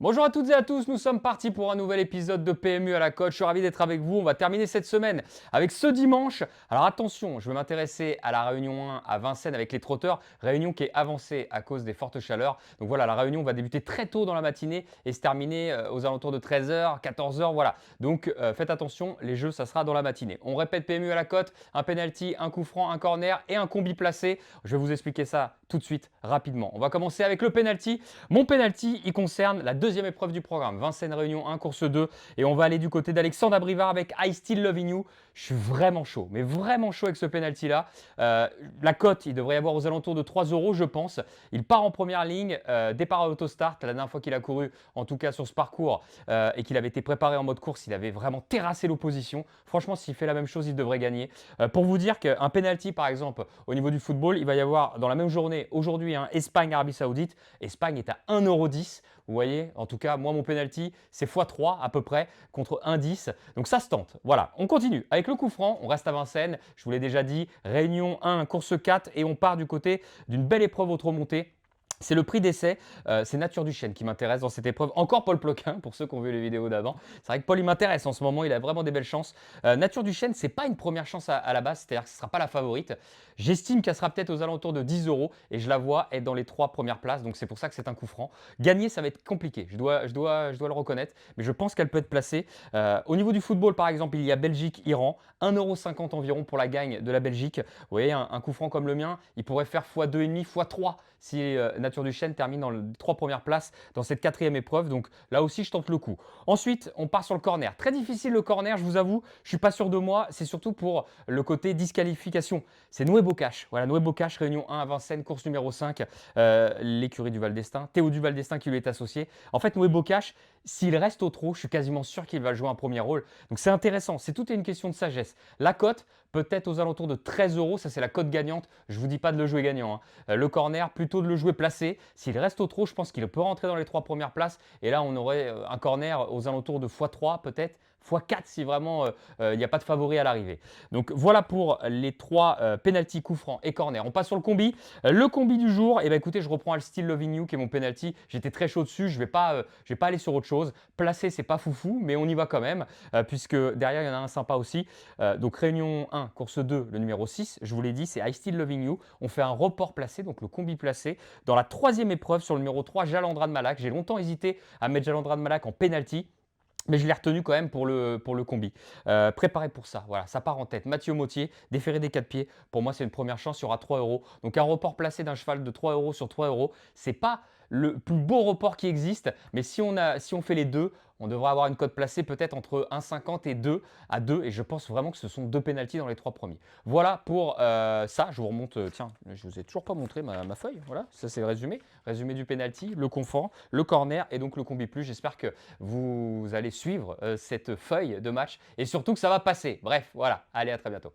Bonjour à toutes et à tous, nous sommes partis pour un nouvel épisode de PMU à la cote. Je suis ravi d'être avec vous. On va terminer cette semaine avec ce dimanche. Alors attention, je vais m'intéresser à la réunion 1 à Vincennes avec les trotteurs. Réunion qui est avancée à cause des fortes chaleurs. Donc voilà, la réunion va débuter très tôt dans la matinée et se terminer aux alentours de 13h, 14h. Voilà. Donc faites attention, les jeux, ça sera dans la matinée. On répète PMU à la cote, un penalty, un coup franc, un corner et un combi placé. Je vais vous expliquer ça tout de suite, rapidement. On va commencer avec le penalty. Mon penalty, il concerne la deuxième épreuve du programme, Vincennes Réunion 1, course 2. Et on va aller du côté d'Alexandre Abrivard avec I Still Loving You. Je suis vraiment chaud, mais vraiment chaud avec ce penalty-là. La cote, il devrait y avoir aux alentours de 3 euros, je pense. Il part en première ligne, départ à autostart. La dernière fois qu'il a couru, en tout cas sur ce parcours, et qu'il avait été préparé en mode course, il avait vraiment terrassé l'opposition. Franchement, s'il fait la même chose, il devrait gagner. Pour vous dire qu'un penalty, par exemple, au niveau du football, il va y avoir dans la même journée, aujourd'hui, Espagne-Arabie Saoudite. Espagne est à 1,10 €. Vous voyez, en tout cas, moi, mon penalty, c'est x3 à peu près contre 1,10. Donc ça se tente. Voilà, on continue. Avec le coup franc, on reste à Vincennes. Je vous l'ai déjà dit, Réunion 1, course 4. Et on part du côté d'une belle épreuve auto-montée. C'est le prix d'essai, c'est Nature du Chêne qui m'intéresse dans cette épreuve. Encore Paul Ploquin, pour ceux qui ont vu les vidéos d'avant. C'est vrai que Paul, il m'intéresse en ce moment, il a vraiment des belles chances. Nature du Chêne, c'est pas une première chance à la base, c'est-à-dire que ce ne sera pas la favorite. J'estime qu'elle sera peut-être aux alentours de 10 € et je la vois être dans les 3 premières places, donc c'est pour ça que c'est un coup franc. Gagner, ça va être compliqué, je dois le reconnaître, mais je pense qu'elle peut être placée. Au niveau du football, par exemple, il y a Belgique-Iran, 1,50 € environ pour la gagne de la Belgique. Vous voyez, un coup franc comme le mien, il pourrait faire x2,5, x3 si Nature du Chêne termine dans les 3 premières places dans cette 4e épreuve. Donc là aussi, je tente le coup. Ensuite, on part sur le corner. Très difficile le corner, je vous avoue. Je ne suis pas sûr de moi. C'est surtout pour le côté disqualification. C'est Noé Bocache. Voilà, Noé Bocache, Réunion 1 à Vincennes, course numéro 5. L'écurie du Val d'Estaing. Théo du Val d'Estaing qui lui est associé. En fait, Noé Bocache, s'il reste au trot, je suis quasiment sûr qu'il va jouer un premier rôle. Donc c'est intéressant. C'est tout une question de sagesse. La cote, peut-être aux alentours de 13 €. Ça, c'est la cote gagnante. Je ne vous dis pas de le jouer gagnant, hein. Le corner, plutôt de le jouer placé. S'il reste au trot, je pense qu'il peut rentrer dans les 3 premières places. Et là, on aurait un corner aux alentours de x3 peut-être, x4 si vraiment il n'y a pas de favori à l'arrivée. Donc voilà pour les 3 penalty, coups francs et corner. On passe sur le combi. Le combi du jour, et ben écoutez, je reprends Al Still Loving You qui est mon penalty. J'étais très chaud dessus, je vais pas aller sur autre chose. Placé, c'est pas foufou, mais on y va quand même, puisque derrière, il y en a un sympa aussi. Donc Réunion 1, course 2, le numéro 6, je vous l'ai dit, c'est I Still Loving You. On fait un report placé, donc le combi placé. Dans la 3e épreuve, sur le numéro 3, Jalandra de Malak. J'ai longtemps hésité à mettre Jalandra de Malak en penalty. Mais je l'ai retenu quand même pour le combi. Préparé pour ça, voilà, ça part en tête. Mathieu Mautier, déféré des 4 pieds. Pour moi, c'est une première chance, il y aura 3 €. Donc un report placé d'un cheval de 3 € sur 3 €, c'est pas le plus beau report qui existe, mais si on fait les deux, on devrait avoir une cote placée peut-être entre 1,50 et 2 à 2, et je pense vraiment que ce sont 2 pénaltys dans les 3 premiers. Voilà pour ça, je vous remonte, tiens, je vous ai toujours pas montré ma feuille, voilà, ça c'est le résumé du penalty, le confort, le corner et donc le combi plus. J'espère que vous allez suivre cette feuille de match et surtout que ça va passer. Bref, voilà, allez, à très bientôt.